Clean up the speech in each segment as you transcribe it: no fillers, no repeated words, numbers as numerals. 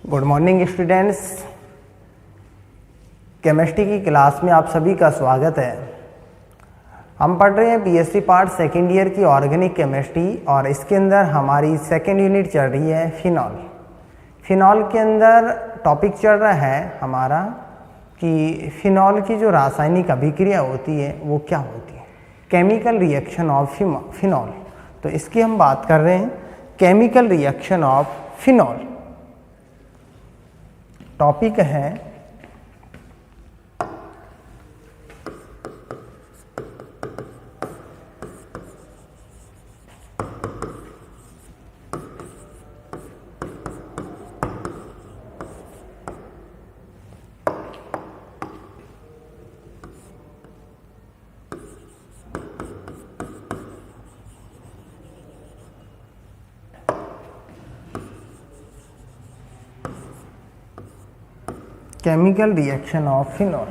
Good morning students. Chemistry की class में आप सभी का स्वागत है। हम पढ़ रहे हैं बीएससी पार्ट सेकेंड ईयर की ऑर्गेनिक केमिस्ट्री और इसके अंदर हमारी सेकेंड यूनिट चल रही है फिनॉल। फिनॉल के अंदर टॉपिक चल रहा है हमारा कि फिनॉल की जो रासायनिक अभिक्रिया होती है वो क्या होती है, केमिकल रिएक्शन ऑफ फिनॉल। तो इसकी हम बात कर रहे हैं chemical reaction of phenol. Topic है केमिकल रिएक्शन ऑफ फिनॉल।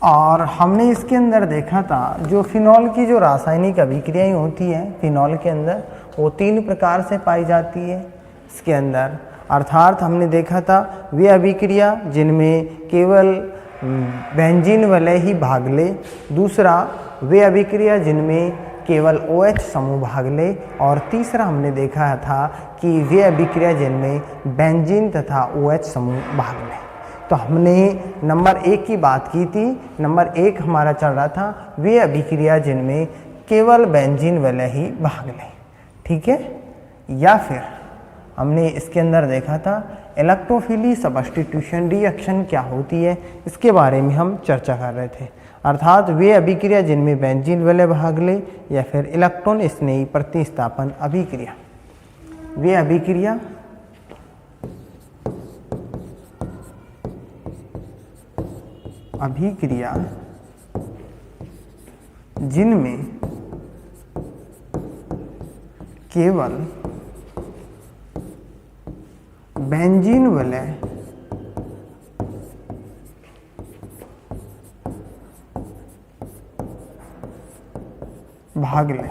और हमने इसके अंदर देखा था जो फिनॉल की जो रासायनिक अभिक्रियाएं होती है फिनॉल के अंदर वो 3 प्रकार से पाई जाती है इसके अंदर। अर्थात हमने देखा था वे अभिक्रिया जिनमें केवल बेंजीन वाले ही भाग ले, दूसरा वे अभिक्रिया जिनमें केवल OH समूह भाग ले, और तीसरा हमने देखा था कि वे अभिक्रिया जिनमें बेंजीन तथा OH समूह भाग ले। तो हमने नंबर 1 की बात की थी। नंबर 1 हमारा चल रहा था वे अभिक्रिया जिनमें केवल बेंजीन वाले ही भाग ले, ठीक है। या फिर हमने इसके अंदर देखा था इलेक्ट्रोफिलिक सब्स्टिट्यूशन रिएक्शन क्या होती है, इसके बारे में हम चर्चा कर रहे थे। अर्थात वे अभिक्रिया जिनमें बेंजीन वाले भाग ले या फिर इलेक्ट्रॉन स्नेही प्रतिस्थापन अभिक्रिया। वे अभिक्रिया जिनमें केवल बेंजीन वाले भाग ले,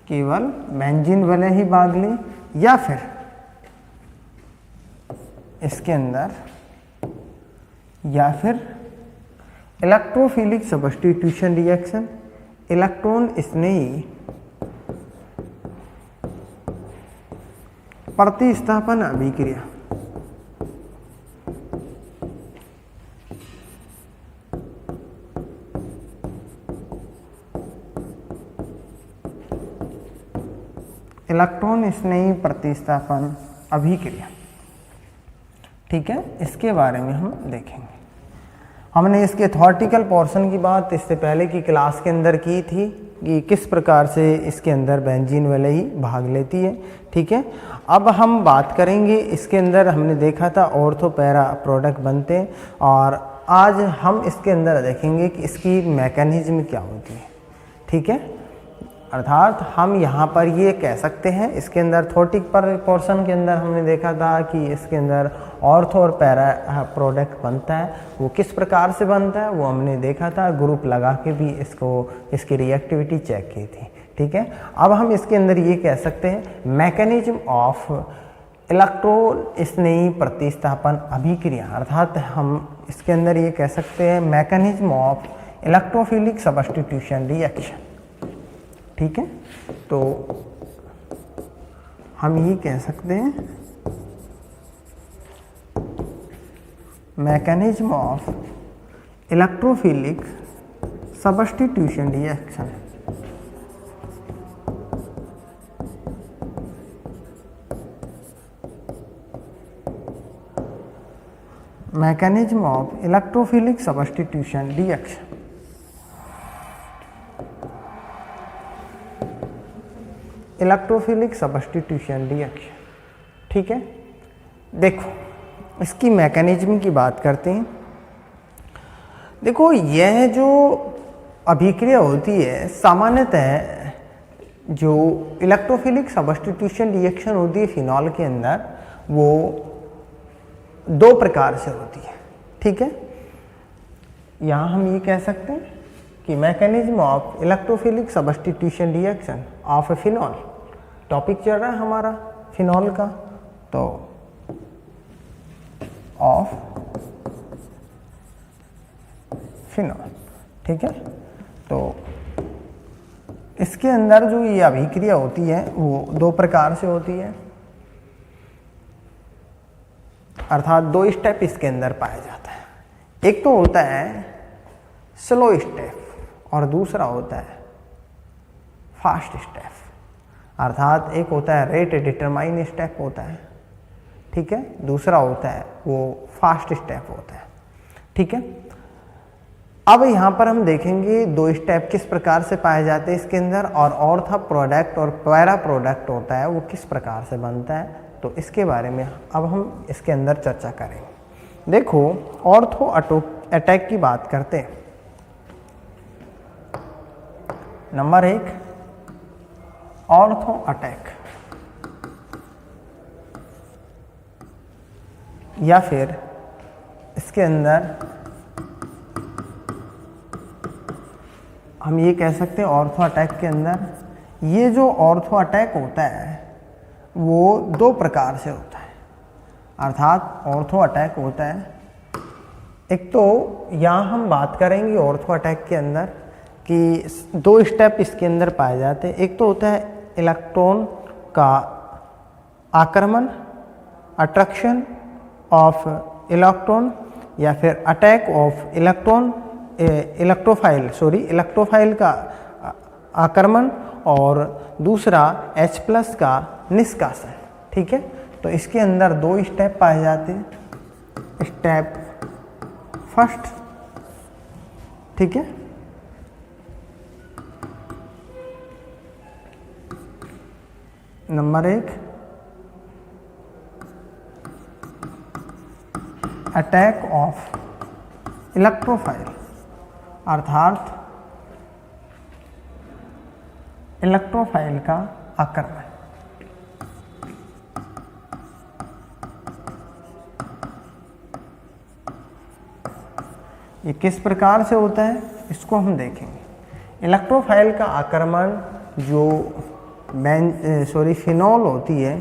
केवल बेंजीन वाले ही भाग ले, या फिर इसके अंदर या फिर इलेक्ट्रोफिलिक सब्स्टिट्यूशन रिएक्शन, इलेक्ट्रॉन स्नेही प्रतिस्थापन अभिक्रिया। इलेक्ट्रॉन स्नेही प्रतिस्थापन अभिक्रिया, ठीक है। इसके बारे में हम देखेंगे। हमने इसके थ्योरेटिकल पोर्शन की बात इससे पहले की क्लास के अंदर की थी कि किस प्रकार से इसके अंदर बेंजीन वाले ही भाग लेती है, ठीक है। अब हम बात करेंगे इसके अंदर हमने देखा था ऑर्थो पैरा प्रोडक्ट बनते हैं, और आज हम इसके अंदर देखेंगे कि इसकी मैकेनिज्म क्या होती है, ठीक है। अर्थात हम यहाँ पर ये कह सकते हैं इसके अंदर थ्योरेटिक पर पोर्शन के अंदर हमने देखा था कि इसके अंदर ऑर्थो और पैरा प्रोडक्ट बनता है। वो किस प्रकार से बनता है वो हमने देखा था, ग्रुप लगा के भी इसकी रिएक्टिविटी चेक की थी, ठीक है। अब हम इसके अंदर ये कह सकते हैं मैकेनिज्म ऑफ इलेक्ट्रॉन स्नेही प्रतिस्थापन अभिक्रिया। अर्थात हम इसके अंदर ये कह सकते हैं mechanism of electrophilic substitution reaction, ठीक है। तो हम ये कह सकते हैं mechanism of electrophilic substitution reaction. Mechanism of electrophilic substitution reaction. Electrophilic substitution reaction, ठीक है। देखो इसकी मैकेनिज्म की बात करते हैं। देखो यह जो अभिक्रिया होती है सामान्यतः जो इलेक्ट्रोफिलिक सब्स्टिट्यूशन रिएक्शन होती है फिनॉल के अंदर वो 2 प्रकार से होती है, ठीक है। यहाँ हम ये कह सकते हैं कि mechanism of electrophilic substitution reaction of phenol. Topic चल रहा है हमारा फिनॉल का, तो ऑफ फिनॉल। ठीक है, तो इसके अंदर जो ये अभिक्रिया होती है वो दो प्रकार से होती है, अर्थात दो स्टेप इसके अंदर पाया जाता है। एक तो होता है स्लो स्टेप और दूसरा होता है फास्ट स्टेप, अर्थात एक होता है रेट डिटरमाइन स्टेप होता है, ठीक है, दूसरा होता है वो फास्ट स्टेप होता है। ठीक है, अब यहाँ पर हम देखेंगे दो स्टेप किस प्रकार से पाए जाते हैं इसके अंदर, और ऑर्थो प्रोडक्ट और पैरा प्रोडक्ट होता है वो किस प्रकार से बनता है, तो इसके बारे में अब हम इसके अंदर चर्चा करेंगे। देखो, ऑर्थो अटैक की बात करते हैं। नंबर 1 ऑर्थो अटैक, या फिर इसके अंदर हम ये कह सकते हैं ऑर्थो अटैक के अंदर ये जो ऑर्थो अटैक होता है वो दो प्रकार से होता है, अर्थात ऑर्थो अटैक होता है, एक तो यहाँ हम बात करेंगे ऑर्थो अटैक के अंदर कि दो स्टेप इसके अंदर पाए जाते हैं। एक तो होता है इलेक्ट्रॉन का आक्रमण, अट्रैक्शन ऑफ इलेक्ट्रॉन, या फिर अटैक ऑफ इलेक्ट्रोफाइल का आक्रमण, और दूसरा H+ का निष्कासन। ठीक है, तो इसके अंदर दो स्टेप पाए जाते हैं। स्टेप फर्स्ट, ठीक है, नंबर 1 अटैक ऑफ इलेक्ट्रोफाइल, अर्थात इलेक्ट्रोफाइल का आक्रमण। ये किस प्रकार से होता है इसको हम देखेंगे। इलेक्ट्रोफाइल का आक्रमण जो फिनॉल होती है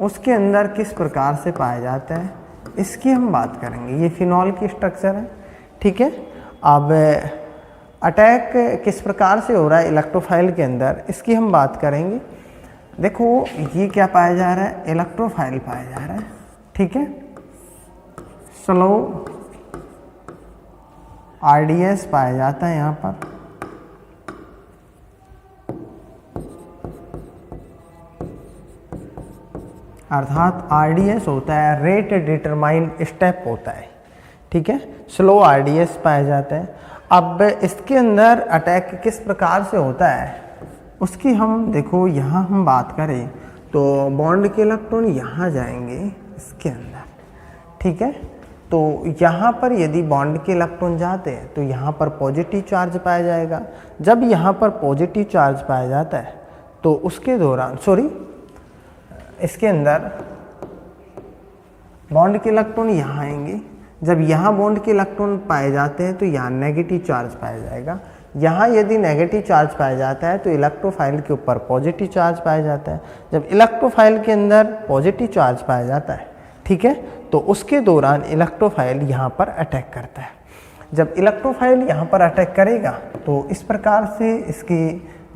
उसके अंदर किस प्रकार से पाया जाता है इसकी हम बात करेंगे। ये फिनॉल की स्ट्रक्चर है। ठीक है, अब अटैक किस प्रकार से हो रहा है इलेक्ट्रोफाइल के अंदर इसकी हम बात करेंगे। देखो, ये क्या पाया जा रहा है, इलेक्ट्रोफाइल पाया जा रहा है। ठीक है, स्लो RDS पाया जाता है यहाँ पर, अर्थात RDS होता है रेट डिटरमाइन स्टेप होता है। ठीक है, स्लो RDS पाया जाता है। अब इसके अंदर अटैक किस प्रकार से होता है उसकी हम देखो, यहाँ हम बात करें तो बॉन्ड के इलेक्ट्रॉन यहाँ जाएंगे इसके अंदर। ठीक है, तो यहाँ पर यदि बॉन्ड के इलेक्ट्रॉन जाते हैं तो यहाँ पर पॉजिटिव चार्ज पाया जाएगा। जब यहाँ पर पॉजिटिव चार्ज पाया जाता है तो उसके दौरान इसके अंदर बॉन्ड के इलेक्ट्रॉन यहाँ आएंगे। जब यहाँ बॉन्ड के इलेक्ट्रॉन पाए जाते हैं तो यहाँ नेगेटिव चार्ज पाया जाएगा। यहाँ यदि नेगेटिव चार्ज पाया जाता है तो इलेक्ट्रोफाइल के ऊपर पॉजिटिव चार्ज पाया जाता है। जब इलेक्ट्रोफाइल के अंदर पॉजिटिव चार्ज पाया जाता है, ठीक है, तो उसके दौरान इलेक्ट्रोफाइल यहाँ पर अटैक करता है। जब इलेक्ट्रोफाइल यहाँ पर अटैक करेगा तो इस प्रकार से इसकी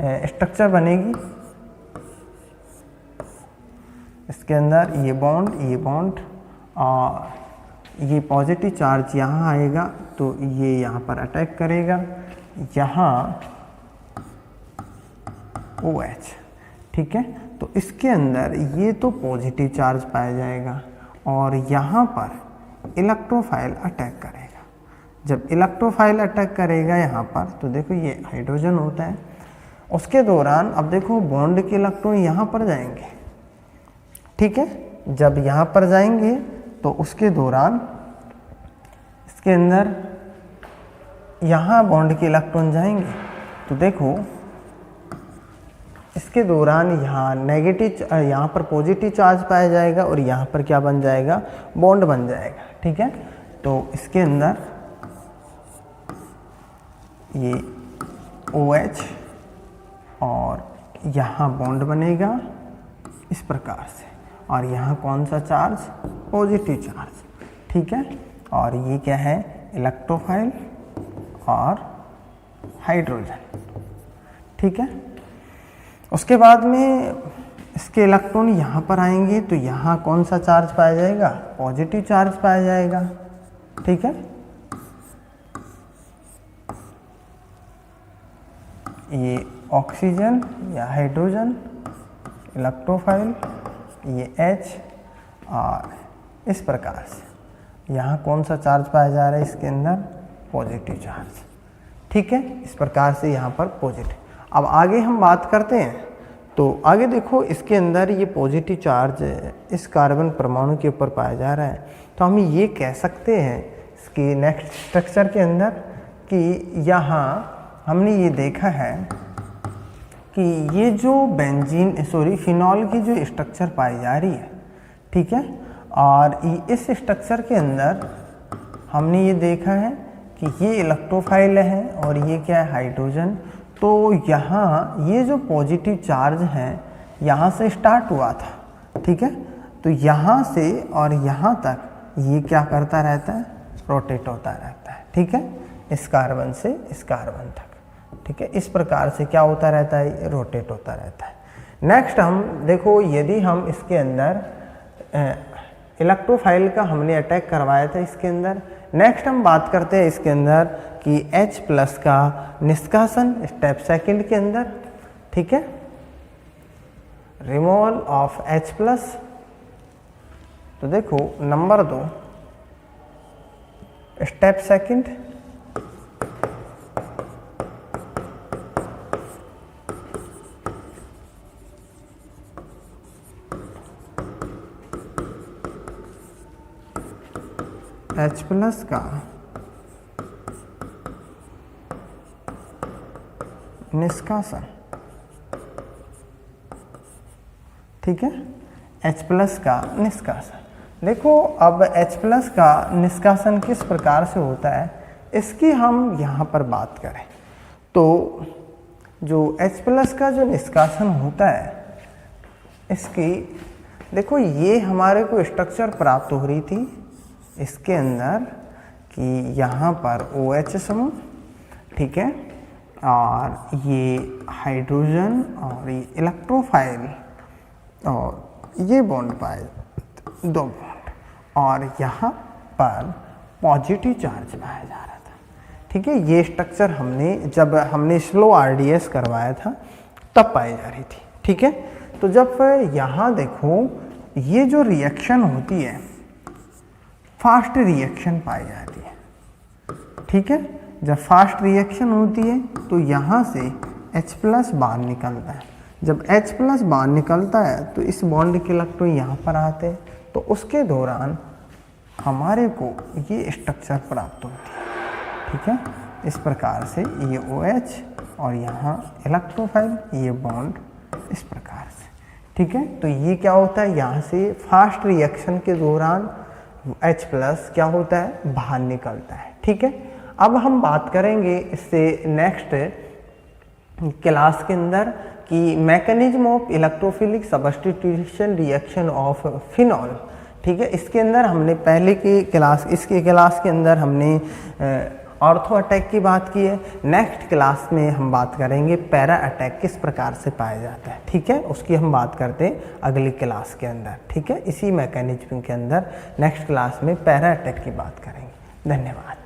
स्ट्रक्चर बनेगी। इसके अंदर ये बॉन्ड और ये पॉजिटिव चार्ज यहाँ आएगा तो ये यहाँ पर अटैक करेगा, यहाँ OH। ठीक है, तो इसके अंदर ये तो पॉजिटिव चार्ज पाया जाएगा और यहाँ पर इलेक्ट्रोफाइल अटैक करेगा। जब इलेक्ट्रोफाइल अटैक करेगा यहाँ पर तो देखो ये हाइड्रोजन होता है। उसके दौरान अब देखो बॉन्ड के इलेक्ट्रॉन यहाँ पर जाएंगे। ठीक है, जब यहाँ पर जाएंगे तो उसके दौरान इसके अंदर यहाँ बॉन्ड के इलेक्ट्रॉन जाएंगे तो देखो इसके दौरान यहाँ नेगेटिव, यहाँ पर पॉजिटिव चार्ज पाया जाएगा और यहाँ पर क्या बन जाएगा, बॉन्ड बन जाएगा। ठीक है, तो इसके अंदर ये OH और यहाँ बॉन्ड बनेगा इस प्रकार से, और यहाँ कौन सा चार्ज, पॉजिटिव चार्ज, ठीक है। और ये क्या है, इलेक्ट्रोफाइल और हाइड्रोजन, ठीक है। उसके बाद में इसके इलेक्ट्रॉन यहाँ पर आएंगे तो यहाँ कौन सा चार्ज पाया जाएगा, पॉजिटिव चार्ज पाया जाएगा, ठीक है। ये ऑक्सीजन या हाइड्रोजन इलेक्ट्रोफाइल, ये H, और इस प्रकार से यहाँ कौन सा चार्ज पाया जा रहा है इसके अंदर, पॉजिटिव चार्ज, ठीक है। इस प्रकार से यहाँ पर पॉजिटिव। अब आगे हम बात करते हैं तो आगे देखो इसके अंदर ये पॉजिटिव चार्ज इस कार्बन परमाणु के ऊपर पाया जा रहा है, तो हम ये कह सकते हैं इसके नेक्स्ट स्ट्रक्चर के अंदर कि यहाँ हमने ये देखा है कि ये जो फिनॉल की जो स्ट्रक्चर पाई जा रही है, ठीक है। और इस स्ट्रक्चर के अंदर हमने ये देखा है कि ये इलेक्ट्रोफाइल है और ये क्या है, हाइड्रोजन। तो यहाँ ये जो पॉजिटिव चार्ज है यहाँ से स्टार्ट हुआ था, ठीक है। तो यहाँ से और यहाँ तक ये क्या करता रहता है, रोटेट होता रहता है, ठीक है। इस कार्बन से इस कार्बन तक, ठीक है। इस प्रकार से क्या होता रहता है, रोटेट होता रहता है। नेक्स्ट हम देखो, यदि हम इसके अंदर इलेक्ट्रोफाइल का हमने अटैक करवाया था इसके अंदर, नेक्स्ट हम बात करते हैं इसके अंदर कि H+ का निष्कासन स्टेप सेकंड के अंदर, ठीक है। रिमूवल ऑफ H+, तो देखो नंबर 2 स्टेप सेकंड, H+ का निष्कासन, ठीक है। H+ का निष्कासन। देखो अब H+ का निष्कासन किस प्रकार से होता है इसकी हम यहाँ पर बात करें तो जो H+ का जो निष्कासन होता है इसकी, देखो ये हमारे को स्ट्रक्चर प्राप्त हो रही थी इसके अंदर कि यहाँ पर OH समूह, ठीक है। और ये हाइड्रोजन और ये इलेक्ट्रोफाइल और ये बॉन्ड पाए, 2 बॉन्ड, और यहाँ पर पॉजिटिव चार्ज पाया जा रहा था, ठीक है। ये स्ट्रक्चर हमने जब हमने स्लो RDS करवाया था तब पाई जा रही थी, ठीक है। तो जब यहाँ देखो ये जो रिएक्शन होती है फास्ट रिएक्शन पाई जाती है, ठीक है। जब फास्ट रिएक्शन होती है तो यहाँ से H+ बाहर निकलता है। जब H+ बाहर निकलता है तो इस बॉन्ड के इलेक्ट्रॉन यहाँ पर आते हैं, तो उसके दौरान हमारे को ये स्ट्रक्चर प्राप्त होती है, ठीक है। इस प्रकार से ये OH और यहाँ इलेक्ट्रोफाइल, ये बॉन्ड इस प्रकार से, ठीक है। तो ये क्या होता है, यहाँ से फास्ट रिएक्शन के दौरान H+ क्या होता है, बाहर निकलता है, ठीक है। अब हम बात करेंगे इससे नेक्स्ट क्लास के अंदर कि mechanism of electrophilic substitution reaction of phenol, ठीक है। इसके अंदर हमने पहले की क्लास, इसके क्लास के अंदर हमने ऑर्थो अटैक की बात की है। नेक्स्ट क्लास में हम बात करेंगे पैरा अटैक किस प्रकार से पाया जाता है, ठीक है। उसकी हम बात करते हैं अगली क्लास के अंदर, ठीक है। इसी मैकेनिज्म के अंदर नेक्स्ट क्लास में पैरा अटैक की बात करेंगे। धन्यवाद।